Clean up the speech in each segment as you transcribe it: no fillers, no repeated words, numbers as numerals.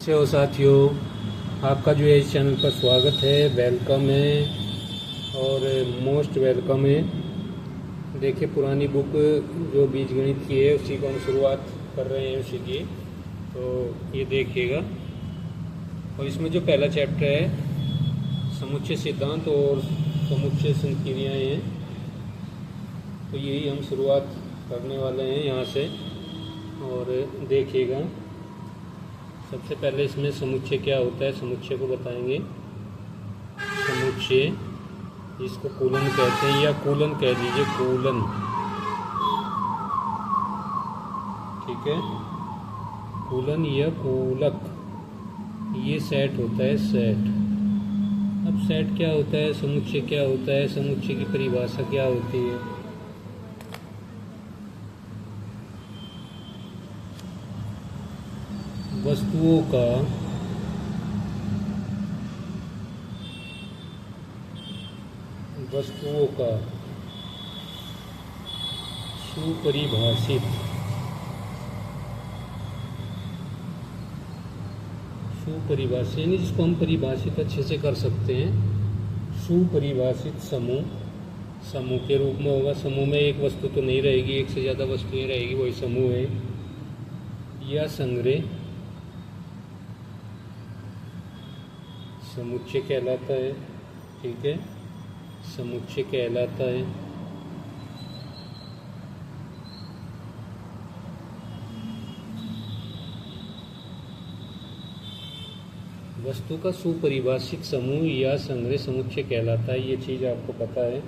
कैसे हो साथियों। आपका जो है इस चैनल पर स्वागत है, वेलकम है और मोस्ट वेलकम है। देखिए पुरानी बुक जो बीजगणित की है उसी को हम शुरुआत कर रहे हैं उसी की। तो ये देखिएगा और इसमें जो पहला चैप्टर है समुच्चय सिद्धांत और समुच्चय संक्रियाएं हैं, तो यही हम शुरुआत करने वाले हैं यहाँ से। और देखिएगा सबसे पहले इसमें समुच्चय क्या होता है, समुच्चय को बताएंगे। समुच्चय इसको कूलन कहते हैं या कूलन कह दीजिए, कूलन, ठीक है। कूलन या कूलक, ये सेट होता है, सेट। अब सेट क्या होता है, समुच्चय क्या होता है, समुच्चय की परिभाषा क्या होती है। वस्तुओं का सुपरिभाषित यानी जिसको हम परिभाषित अच्छे से कर सकते हैं, सुपरिभाषित समूह के रूप में होगा। समूह में एक वस्तु तो नहीं रहेगी, एक से ज़्यादा वस्तुएं रहेगी, वही समूह है। या संग्रह समुच्चय कहलाता है, ठीक है, समुच्चय कहलाता है। वस्तु का सुपरिभाषित समूह या संग्रह समुच्चय कहलाता है, ये चीज़ आपको पता है।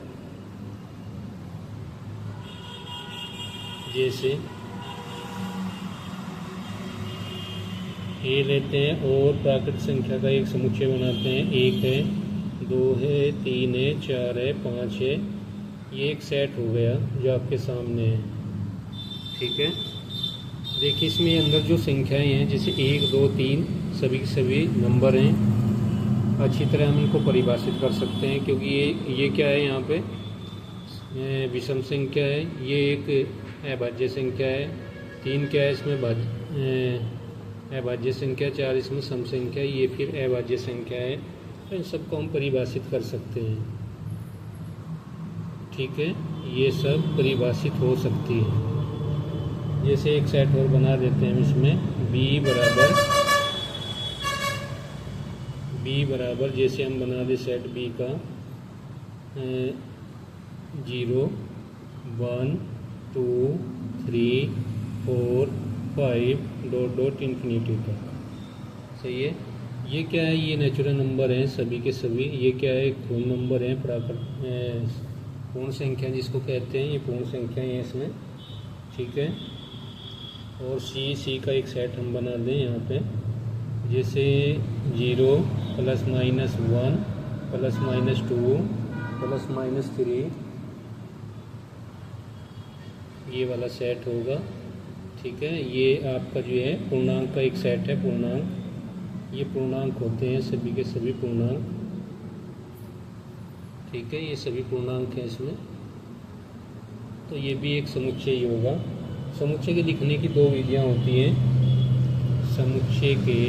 जैसे ए लेते हैं और प्राकृतिक संख्या का एक समुच्चय बनाते हैं। 1 है, 2 है, 3 है, 4 है, 5 है। ये एक सेट हो गया जो आपके सामने है, ठीक है। देखिए इसमें अंदर जो संख्याएं हैं, जैसे 1, 2, 3 सभी के सभी नंबर हैं। अच्छी तरह हम इनको परिभाषित कर सकते हैं क्योंकि ये क्या है, यहाँ पे विषम संख्या है, ये एक अभाज्य संख्या है। 3 क्या है, इसमें अभाज्य संख्या। 4 इसमें सम संख्या, ये फिर अभाज्य संख्या है। तो इन सबको हम परिभाषित कर सकते हैं, ठीक है। ये सब परिभाषित हो सकती है। जैसे एक सेट और बना देते हैं इसमें, b बराबर जैसे हम बना दे सेट b का 0, 1, 2, 3, 4, 5 डॉट इंफिनिटी तक, सही है। ये क्या है, ये नेचुरल नंबर हैं सभी के सभी। ये क्या है, पूर्ण नंबर हैं, पूर्ण संख्या जिसको कहते हैं, ये पूर्ण संख्या है इसमें, ठीक है। और सी का एक सेट हम बना दें यहाँ पे, जैसे 0 +- 1 +- 2 +- 3, ये वाला सेट होगा, ठीक है। ये आपका जो है पूर्णांक का एक सेट है, पूर्णांक। ये पूर्णांक होते हैं सभी के सभी पूर्णांक, ठीक है। ये सभी पूर्णांक हैं इसमें, तो ये भी एक समुच्चय ही होगा। समुच्चय के लिखने की 2 विधियां होती हैं। समुच्चय के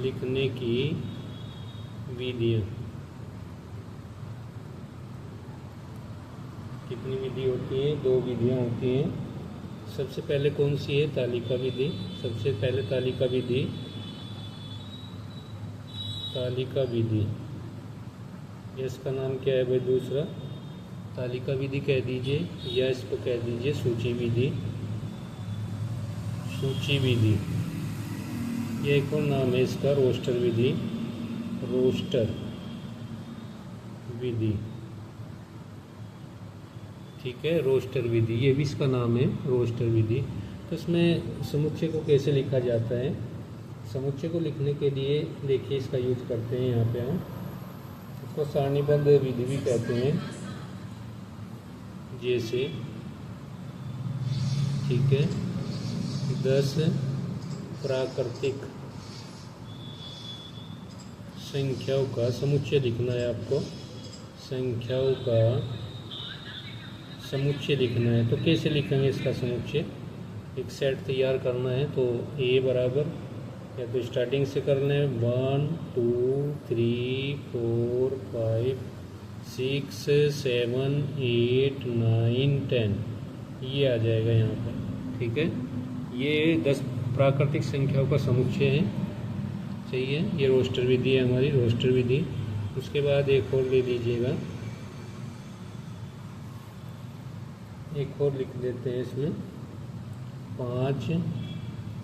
लिखने की विधियां, कितनी विधि होती है, 2 विधियां होती हैं। सबसे पहले कौन सी है, तालिका विधि। सबसे पहले तालिका विधि, इसका नाम क्या है भाई, दूसरा तालिका विधि कह दीजिए, या इसको कह दीजिए सूची विधि। यह एक और नाम है इसका, रोस्टर विधि, ठीक है। रोस्टर विधि, ये भी इसका नाम है, रोस्टर विधि। तो इसमें समुच्चय को कैसे लिखा जाता है, समुच्चय को लिखने के लिए देखिए इसका यूज करते हैं यहाँ पे हम, इसको सारणीबद्ध विधि भी कहते हैं। जैसे, ठीक है, 10 प्राकृतिक संख्याओं का समुच्चय लिखना है आपको। संख्याओं का समुच्चय लिखना है। तो कैसे लिखेंगे इसका समुच्चय? एक सेट तैयार करना है तो ए बराबर, या तो स्टार्टिंग से करना है 1 2 3 4 5 6 7 8 9 10, ये आ जाएगा यहाँ पर। ठीक है, ये 10 प्राकृतिक संख्याओं का समुच्चय है। सही है, ये रोस्टर विधि है हमारी, रोस्टर विधि। उसके बाद एक और ले लीजिएगा, एक और लिख देते हैं इसमें 5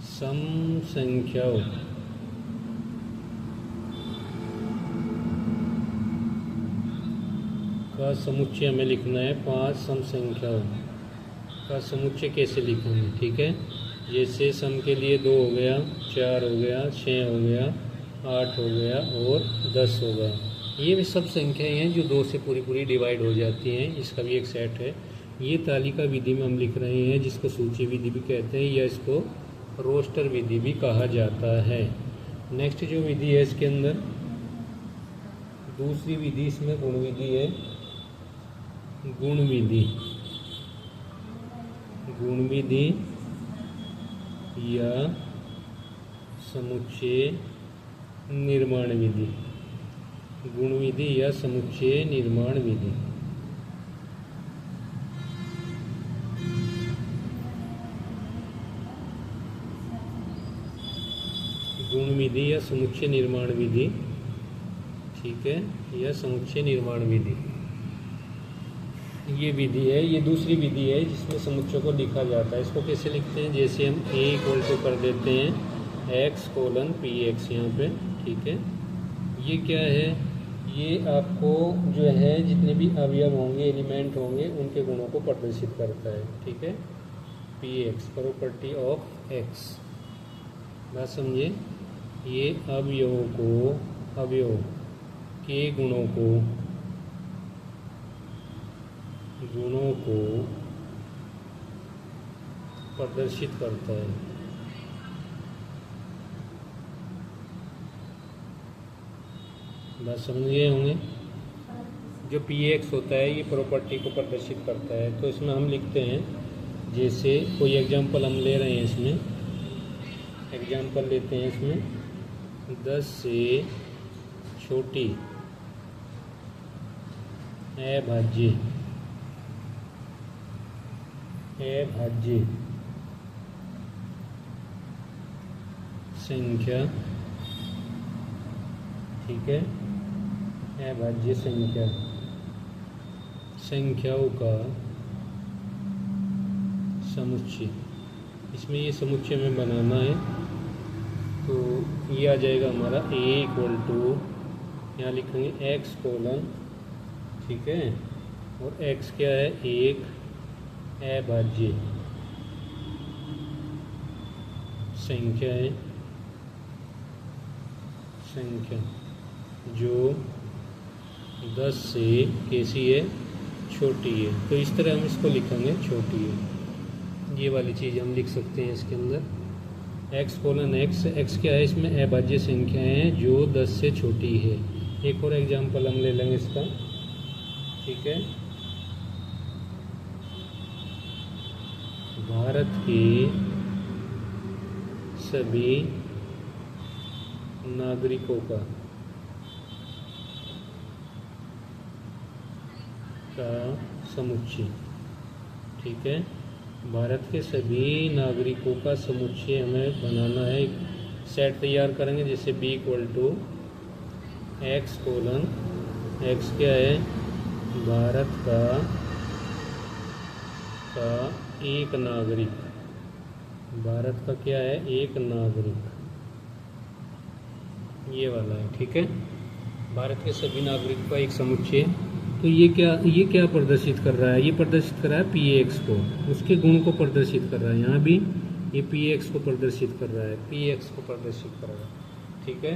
सम संख्याओं का समुच्चय हमें लिखना है। 5 सम संख्याओं का समुच्चय कैसे लिखेंगे? ठीक है, जैसे सम के लिए 2 हो गया, 4 हो गया, 6 हो गया, 8 हो गया और 10 हो गया। ये भी सब संख्याएं हैं जो 2 से पूरी पूरी डिवाइड हो जाती हैं। इसका भी एक सेट है। ये तालिका विधि में हम लिख रहे हैं, जिसको सूची विधि भी कहते हैं, या इसको रोस्टर विधि भी कहा जाता है। नेक्स्ट जो विधि है इसके अंदर, दूसरी विधि इसमें गुण विधि है। गुण विधि, गुण विधि या समुच्चय निर्माण विधि, गुण विधि या समुच्चय निर्माण विधि। गुण विधि या समुच्चय निर्माण विधि, ठीक है, या समुच्चय निर्माण विधि, ये विधि है। ये दूसरी विधि है जिसमें समुच्चय को लिखा जाता है। इसको कैसे लिखते हैं? जैसे हम a इक्वल टू कर देते हैं x कोलन पी एक्स यहाँ पे। ठीक है, ये क्या है? ये आपको जो है जितने भी अवयव होंगे, एलिमेंट होंगे, उनके गुणों को प्रदर्शित करता है। ठीक है, P x, property of x. बात समझे? ये अवयवों को, अवयव के गुणों को प्रदर्शित करता है। बात समझ गए होंगे? जो पी एक्स होता है ये प्रॉपर्टी को प्रदर्शित करता है। तो इसमें हम लिखते हैं, जैसे कोई एग्जांपल हम ले रहे हैं, इसमें एग्जांपल लेते हैं, इसमें 10 से छोटी अभाज्य संख्या, ठीक है, अभाज्य संख्याओं का समुच्चय। इसमें ये समुच्चय में बनाना है तो ये आ जाएगा हमारा a इक्वल टू, यहाँ लिखेंगे x कोलन, ठीक है, और x क्या है? एक अभाज्य संख्या है, संख्या जो 10 से कैसी है? छोटी है। तो इस तरह हम इसको लिखेंगे, छोटी है। ये वाली चीज़ हम लिख सकते हैं इसके अंदर, x कोलन x। x क्या है? इसमें अभाज्य संख्याएं हैं जो 10 से छोटी है। एक और एग्जांपल हम ले लेंगे इसका, ठीक है। भारत के सभी नागरिकों का समुच्चय, ठीक है। भारत के सभी नागरिकों का समुच्चय हमें बनाना है। सेट तैयार करेंगे, जैसे b equal to x colon, x क्या है? भारत का एक नागरिक, भारत का क्या है? एक नागरिक, ये वाला है, ठीक है। भारत के सभी नागरिक का एक समुच्चय। तो ये क्या प्रदर्शित कर रहा है? ये प्रदर्शित कर रहा है पी एक्स को, उसके गुण को प्रदर्शित कर रहा है। यहाँ भी ये पी एक्स को प्रदर्शित कर रहा है, पी एक्स को प्रदर्शित कर रहा है, ठीक है।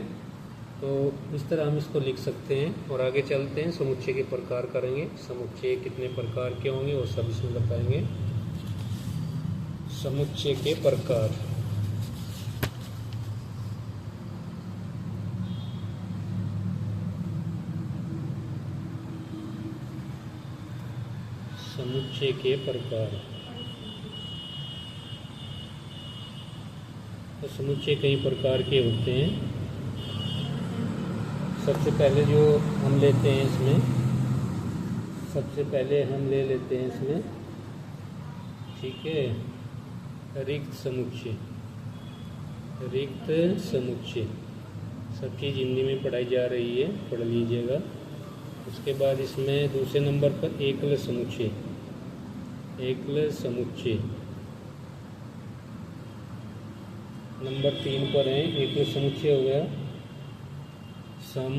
तो इस तरह हम इसको लिख सकते हैं। और आगे चलते हैं, समुच्चय के प्रकार करेंगे। समुच्चय कितने प्रकार के होंगे वो सब इसमें बताएंगे। समुच्चय के प्रकार, समुच्चय के प्रकार। तो समुच्चय कई प्रकार के होते हैं। सबसे पहले जो हम लेते हैं इसमें, सबसे पहले हम ले लेते हैं इसमें, ठीक है, रिक्त समुच्चय। रिक्त समुच्चय सब चीज़ हिंदी में पढ़ाई जा रही है, पढ़ लीजिएगा। उसके बाद इसमें दूसरे नंबर पर एकल समुच्चय। एकल समुच्चय नंबर 3 पर है। एकल समुच्चय हो गया सम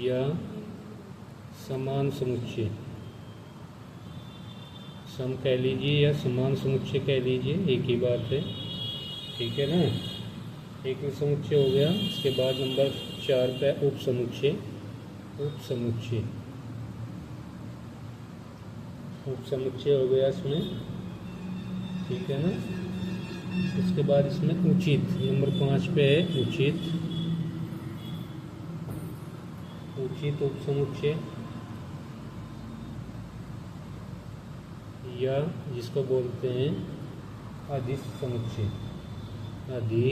या समान समुच्चय। सम कह लीजिए या समान समुच्चय कह लीजिए, एक ही बात है, ठीक है ना। एकल समुच्चय हो गया। इसके बाद नंबर 4 पे उप समुच्चय। उप समुच्चय, उप समुच्चय हो गया इसमें, ठीक है ना। इसके बाद इसमें उचित नंबर 5 पे है उचित। उचित उप समुच्चय या जिसको बोलते हैं अधि समुच्चय। अधि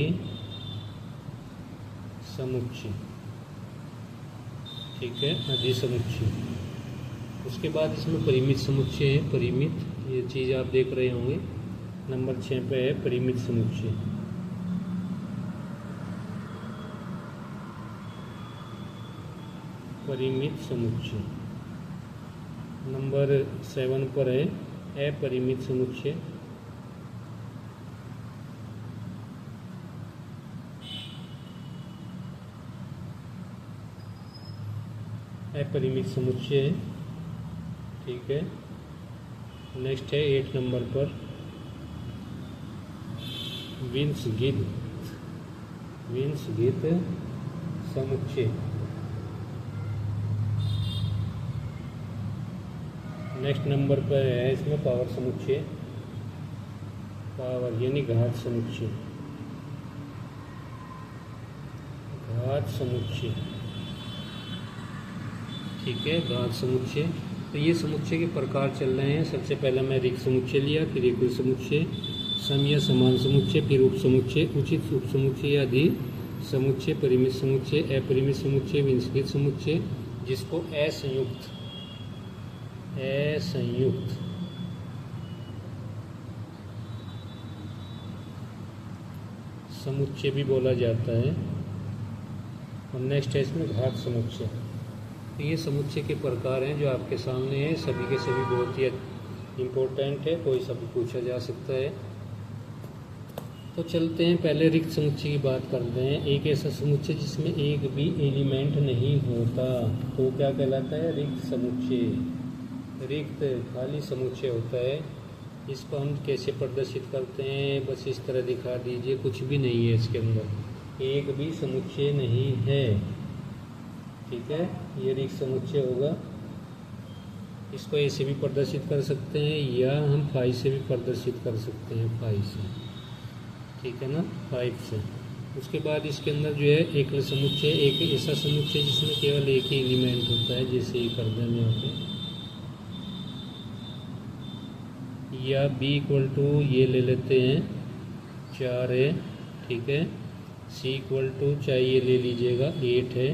समुच्चय, ठीक है, अधि समुच्चय। उसके बाद इसमें परिमित समुच्चय है। परिमित, ये चीज़ आप देख रहे होंगे, नंबर 6 पे है परिमित समुच्चय। परिमित समुच्चय नंबर 7 पर है अपरिमित समुच्चय। अपरिमित समुच्चय, ठीक है। नेक्स्ट है 8 नंबर पर विंसगित। विंसगित समुच्चय। नेक्स्ट नंबर पर है इसमें पावर समुच्चय। पावर यानी घात समुच्चय। घात समुच्चय, ठीक है, घात समुच्चय। तो ये समुच्चय के प्रकार चल रहे हैं। सबसे पहले मैं रिक्त समुच्चय लिया, फिर एकल समुच्चय, सम या समान समुच्चय, फिर उप समुच्चय, उचित उप समुच्चय या अधि समुच्चय, परिमित समुच्चय, अपरिमित समुच्चय, विंसगित समुच्चय, जिसको असंयुक्त समुच्चय भी बोला जाता है। और नेक्स्ट है इसमें घात समुच्चय। तो ये समुच्चय के प्रकार हैं जो आपके सामने हैं। सभी के सभी बहुत ही इम्पोर्टेंट है, कोई सा भी पूछा जा सकता है। तो चलते हैं, पहले रिक्त समुच्चय की बात करते हैं। एक ऐसा समुच्चय जिसमें एक भी एलिमेंट नहीं होता तो क्या कहलाता है? रिक्त समुच्चय। रिक्त खाली समुच्चय होता है। इसको हम कैसे प्रदर्शित करते हैं? बस इस तरह दिखा दीजिए, कुछ भी नहीं है इसके अंदर, एक भी समुच्चय नहीं है, ठीक है। ये रिक्त समुच्चय होगा। इसको ऐसे भी प्रदर्शित कर सकते हैं या हम 5 से भी प्रदर्शित कर सकते हैं, 5 से, ठीक है ना, 5 से। उसके बाद इसके अंदर जो है एकल समुच्चय, एक ऐसा समुच्चय जिसमें केवल एक ही एलिमेंट होता है, जैसे ये कर दें यहाँ पे, या b इक्वल टू ये ले लेते हैं 4 है, ठीक है। c इक्वल टू चाहे ये ले लीजिएगा 8 है।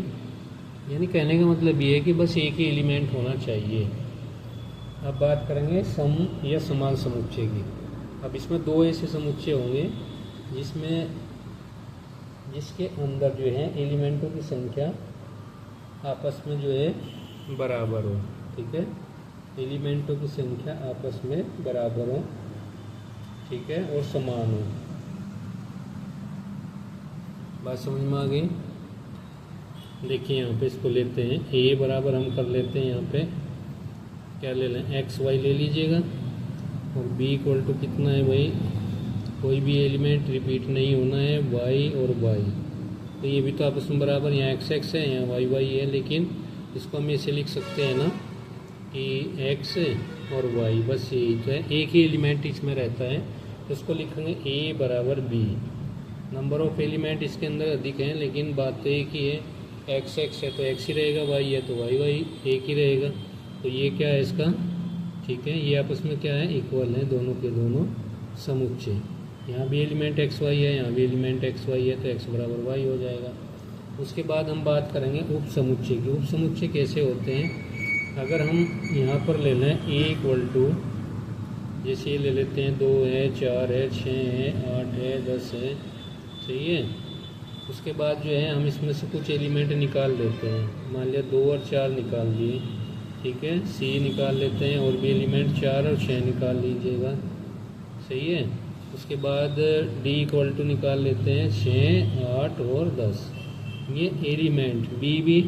यानी कहने का मतलब ये है कि बस एक ही एलिमेंट होना चाहिए। अब बात करेंगे सम या समान समुच्चय की। अब इसमें 2 ऐसे समुच्चय होंगे जिसके अंदर जो है एलिमेंटों की संख्या आपस में जो है बराबर हो, ठीक है। एलिमेंटों की संख्या आपस में बराबर हो, ठीक है, और समान हो। बात समझ में आ गई? देखिए यहाँ पे इसको लेते हैं a बराबर हम कर लेते हैं, यहाँ पे क्या ले लें, एक्स वाई ले लीजिएगा, और b इक्वल टू कितना है भाई, कोई भी एलिमेंट रिपीट नहीं होना है, y और y। तो ये भी तो आपस में बराबर, यहाँ एक्स एक्स है, यहाँ वाई वाई है, लेकिन इसको हम ऐसे लिख सकते हैं ना कि x और y, बस यही तो है, एक ही एलिमेंट इसमें रहता है, तो इसको लिखेंगे a बराबर b। नंबर ऑफ एलिमेंट इसके अंदर अधिक हैं, लेकिन बात तो एक ही है, x x है तो x ही रहेगा, y है तो y y एक ही रहेगा। तो ये क्या है इसका, ठीक है, ये आपस में क्या है, इक्वल है, दोनों के दोनों समुच्चय। यहाँ भी एलिमेंट एक्स वाई है, यहाँ भी एलिमेंट एक्स वाई है, तो एक्स बराबर वाई हो जाएगा। उसके बाद हम बात करेंगे उप समुच्चय की। उप समुच्चय कैसे होते हैं, अगर हम यहाँ पर ले लें ए इक्वल टू, जैसे ये ले लेते हैं 2 है, 4 है, 6 है, 8 है, 10 है, सही है। उसके बाद जो है हम इसमें से कुछ एलिमेंट निकाल लेते हैं, मान लिया 2 और 4 निकाल दिए, ठीक है। सी निकाल लेते हैं, और भी एलिमेंट 4 और 6 निकाल लीजिएगा, सही है। उसके बाद डी इक्वल टू निकाल लेते हैं 6, 8 और 10। ये एलिमेंट बी भी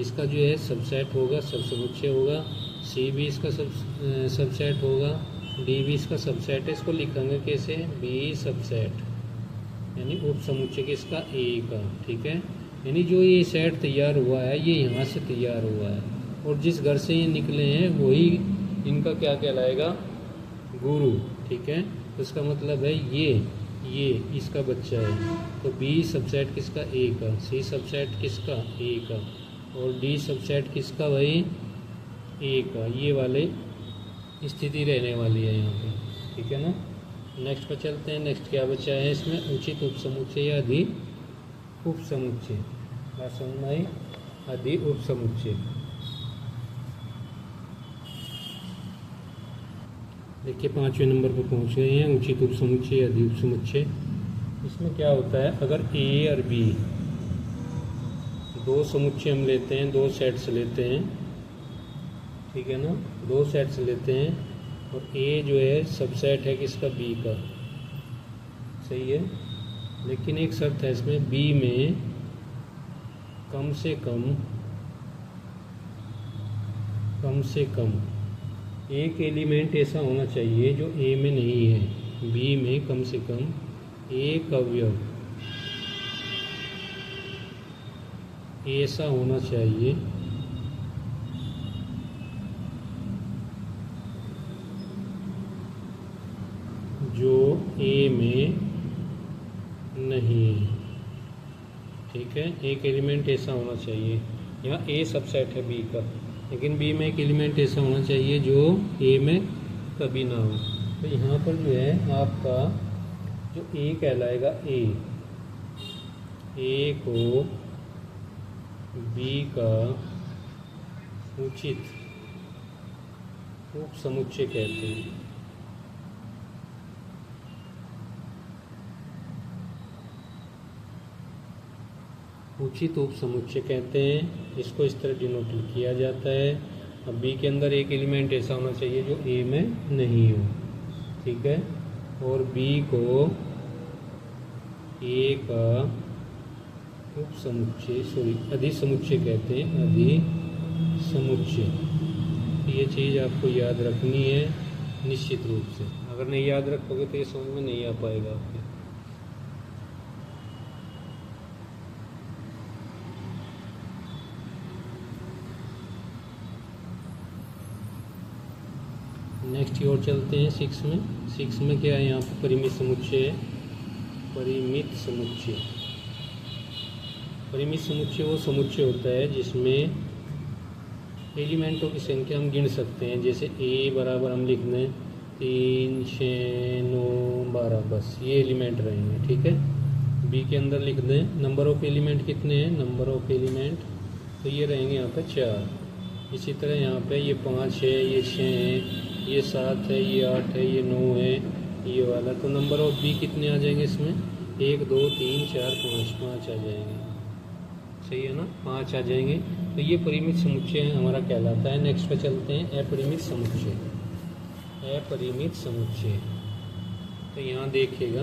इसका जो है सबसेट होगा, सब समुच्चय होगा। सी भी इसका सबसेट होगा, डी भी इसका सबसेट है। इसको लिखेंगे कैसे, बी सबसेट, यानी उप समुच्चय किसका, ए का, ठीक है। यानी जो ये सेट तैयार हुआ है ये यहाँ से तैयार हुआ है, और जिस घर से ये निकले हैं वही इनका क्या कहलाएगा, गुरु, ठीक है। तो इसका मतलब है ये इसका बच्चा है, तो बी सबसेट किसका, ए का, सी सबसेट किसका, ए का, और डी सबसेट किसका भाई, ए का। ये वाले स्थिति रहने वाली है यहाँ पे, ठीक है ना। नेक्स्ट पर चलते हैं। नेक्स्ट क्या बचा है इसमें, उचित उप समुच्चय या अधि उप समुच्चय। बात समझ में आई, अधि उप समुच्चय। देखिए 5वें नंबर पर पहुँच गए हैं, उचित उप समुच्चय या अधि उप समुच्चय। इसमें क्या होता है, अगर ए और बी दो समुच्चय हम लेते हैं, दो सेट्स लेते हैं, ठीक है ना, दो सेट्स लेते हैं, और ए जो है सबसेट है किसका, बी का, सही है। लेकिन एक शर्त है इसमें, बी में कम से कम एक एलिमेंट ऐसा होना चाहिए जो ए में नहीं है। बी में कम से कम एक अवयव ऐसा होना चाहिए जो ए में नहीं है, ठीक है। एक एलिमेंट ऐसा होना चाहिए, यहाँ ए सबसेट है बी का, लेकिन बी में एक एलिमेंट ऐसा होना चाहिए जो ए में कभी ना हो। तो यहाँ पर जो है आपका जो ए कहलाएगा, ए को बी का उचित उप समुच्चय कहते हैं। उचित उप समुच्चय कहते हैं, इसको इस तरह डिनोट किया जाता है। अब बी के अंदर एक एलिमेंट ऐसा होना चाहिए जो ए में नहीं हो, ठीक है, और बी को ए का उप समुच्चय अधि समुच्चय कहते हैं, अधि समुच्चय। ये चीज़ आपको याद रखनी है निश्चित रूप से, अगर नहीं याद रखोगे तो ये समझ में नहीं आ पाएगा आपके। नेक्स्ट की ओर चलते हैं 6 में। 6 में क्या है, यहाँ पर परिमित समुच्चय है। परिमित समुच्चय, परिमित समुच्चय वो समुच्चय होता है जिसमें एलिमेंटों की संख्या हम गिन सकते हैं। जैसे ए बराबर हम लिख दें 3, 6, 9, 12, बस ये एलिमेंट रहेंगे, ठीक है। बी के अंदर लिख दें नंबर ऑफ एलिमेंट कितने हैं, नंबर ऑफ एलिमेंट, तो ये रहेंगे यहाँ पे 4। इसी तरह यहाँ पे ये 5 है, ये 6 है, ये 7 है, ये 8 है, ये 9 है, ये वाला। तो नंबर ऑफ बी कितने आ जाएंगे इसमें, 1, 2, 3, 4, 5 आ जाएंगे, सही है ना, 5 आ जाएंगे। तो ये परिमित समुच्चय हमारा कहलाता है। नेक्स्ट पे चलते हैं अपरिमित समुच्चय। अपरिमित समुच्चय, तो यहाँ देखिएगा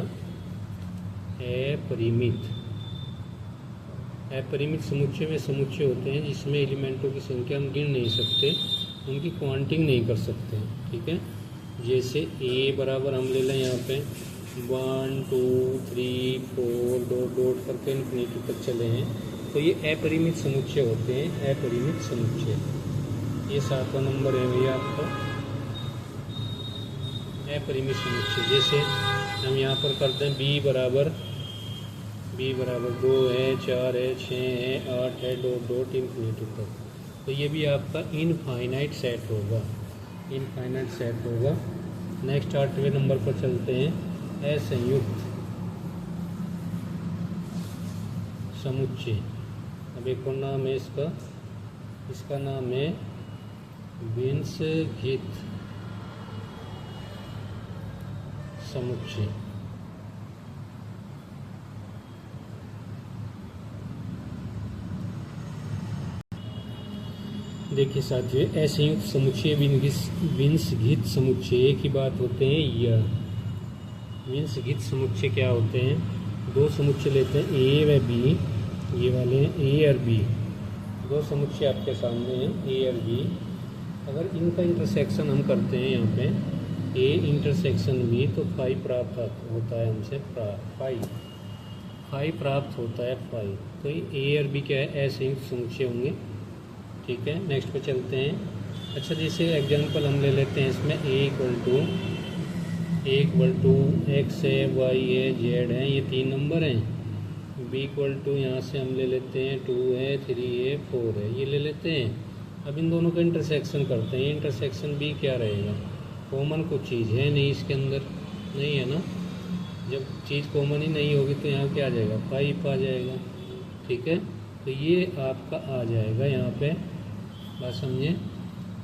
अपरिमित समुच्चय में समुच्चय होते हैं जिसमें एलिमेंटों की संख्या हम गिन नहीं सकते, उनकी क्वांटिंग नहीं कर सकते, ठीक है। जैसे ए बराबर हम ले लें यहाँ पे 1, 2, 3, 4 डॉट डॉट करके इन्फिनिटी तक चले हैं, तो ये अपरिमित समुच्चय होते हैं। अपरिमित समुच्चय, ये 7वां नंबर है भैया आपका अपरिमित समुच्चय। जैसे हम यहाँ पर करते हैं बी बराबर 2 है, 4 है, 6 है, 8 है, डॉट डॉट इन्फिनिटी तक, तो ये भी आपका इनफाइनाइट सेट होगा, इनफाइनाइट सेट होगा। नेक्स्ट 8वें नंबर पर चलते हैं, असंयुक्त समुच्चय। अब एक और नाम है इसका, इसका नाम है बीजगणित समुच्चय। देखिए साथियों, असंयुक्त समुच्चय बीजगणित समुच्चय एक ही बात होते हैं। यह बीजगणित समुच्चय क्या होते हैं, दो समुच्चय लेते हैं ए व बी, ये वाले हैं ए और बी, दो समुच्चय आपके सामने हैं ए और बी। अगर इनका इंटरसेक्शन हम करते हैं यहाँ पे ए इंटरसेक्शन बी, तो फाई प्राप्त होता है हमसे, फाई प्राप्त होता है फाई। तो ए और बी क्या है, असंयुक्त समुच्चय होंगे। ठीक है, नेक्स्ट पे चलते हैं। अच्छा, जैसे एग्जांपल हम ले लेते हैं इसमें ए इक्वल टू एक्स है, वाई है, जेड है, ये 3 नंबर हैं। बी इक्वल टू यहाँ से हम ले लेते हैं 2 है, 3 है, 4 है, ये ले लेते हैं। अब इन दोनों का इंटरसेक्शन करते हैं। इंटरसेक्शन बी क्या रहेगा, कॉमन कुछ चीज़ है नहीं इसके अंदर, नहीं है ना। जब चीज़ कॉमन ही नहीं होगी तो यहाँ क्या आ जाएगा, 5 आ जाएगा। ठीक है, तो ये आपका आ जाएगा यहाँ पे, बात समझे,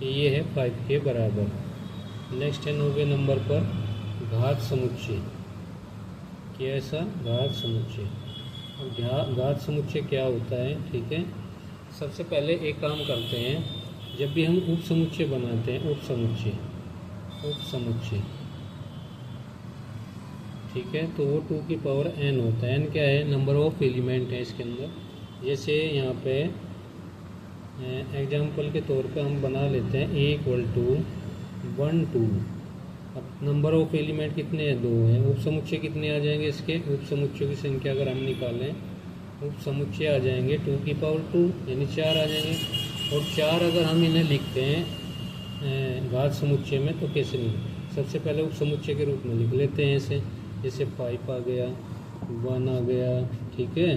ये है 5 के बराबर। नेक्स्ट है 9वें नंबर पर घात समुच्चय। कैसा, घात समुच्चय। अब घात समुच्चय क्या होता है, ठीक है। सबसे पहले एक काम करते हैं, जब भी हम उप समुच्चय बनाते हैं, उप समुच्चय, ठीक है, तो वो 2 की पावर n होता है। n क्या है, नंबर ऑफ एलिमेंट है इसके अंदर। जैसे यहाँ पे एग्जाम्पल के तौर पे हम बना लेते हैं ए इक्वल टू 1 2। अब नंबर ऑफ एलिमेंट कितने हैं, 2 हैं। उप समुच्चय कितने आ जाएंगे इसके, उप समुच्चय की संख्या अगर हम निकालें, उप समुच्चय आ जाएंगे 2 की पावर 2, यानी 4 आ जाएंगे। और 4 अगर हम इन्हें लिखते हैं घात समुच्चय में, तो कैसे लिखें, सबसे पहले उप समुच्चय के रूप में लिख लेते हैं ऐसे, जैसे 5 आ गया, 1 आ गया। ठीक है,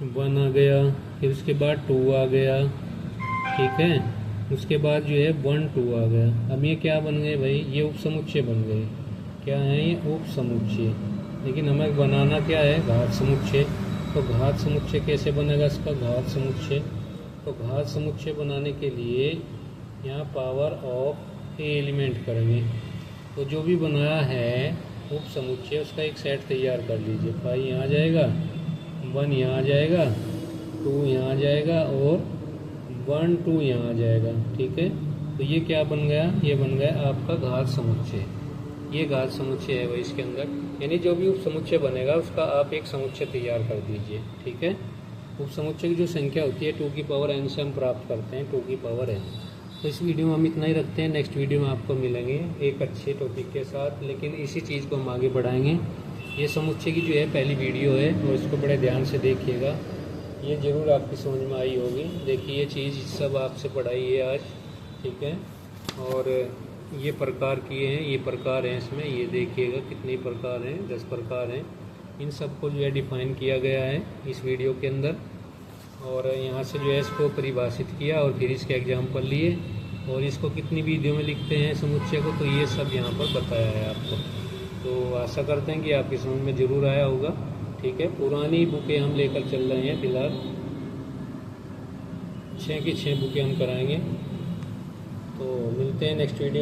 वन आ गया, फिर उसके बाद 2 आ गया। ठीक है, उसके बाद जो है 1 2 आ गया। अब ये क्या बन गए भाई, ये उप समुच्चय बन गए। क्या है ये, उप समुच्चय। लेकिन हमें बनाना क्या है, घात समुच्चय। तो घात समुच्चय कैसे बनेगा इसका, घात समुच्चय। तो घात समुच्चय बनाने के लिए यहाँ पावर ऑफ ए एलिमेंट करेंगे। तो जो भी बनाया है उप समुच्चय, उसका एक सेट तैयार कर लीजिए। 5 यहाँ आ जाएगा, 1 यहाँ आ जाएगा, 2 यहाँ आ जाएगा, और 1 2 यहाँ आ जाएगा। ठीक है, तो ये क्या बन गया, ये बन गया आपका घात समुच्चय। ये घात समुच्चय है वही इसके अंदर, यानी जो भी उप समुच्चय बनेगा उसका आप एक समुच्चय तैयार कर दीजिए। ठीक है, उप समुच्चय की जो संख्या होती है 2 की पावर n से हम प्राप्त करते हैं, 2 की पावर n। तो इस वीडियो में हम इतना ही रखते हैं। नेक्स्ट वीडियो में आपको मिलेंगे एक अच्छे टॉपिक के साथ, लेकिन इसी चीज़ को हम आगे बढ़ाएंगे। ये समुच्चय की जो है पहली वीडियो है, और इसको बड़े ध्यान से देखिएगा, ये ज़रूर आपकी समझ में आई होगी। देखिए, ये चीज़ सब आपसे पढ़ाई है आज। ठीक है, और ये प्रकार किए हैं, ये प्रकार हैं इसमें, ये देखिएगा कितने प्रकार हैं, 10 प्रकार हैं। इन सबको जो है डिफ़ाइन किया गया है इस वीडियो के अंदर, और यहाँ से जो है इसको परिभाषित किया, और फिर इसके एग्जाम्पल लिए, और इसको कितनी वीडियो में लिखते हैं समुच्चय को, तो ये सब यहाँ पर बताया है आपको। तो आशा करते हैं कि आपकी समझ में ज़रूर आया होगा। ठीक है, पुरानी बुकें हम लेकर चल रहे हैं फिलहाल, 6 की 6 बुकें हम कराएंगे। तो मिलते हैं नेक्स्ट वीडियो।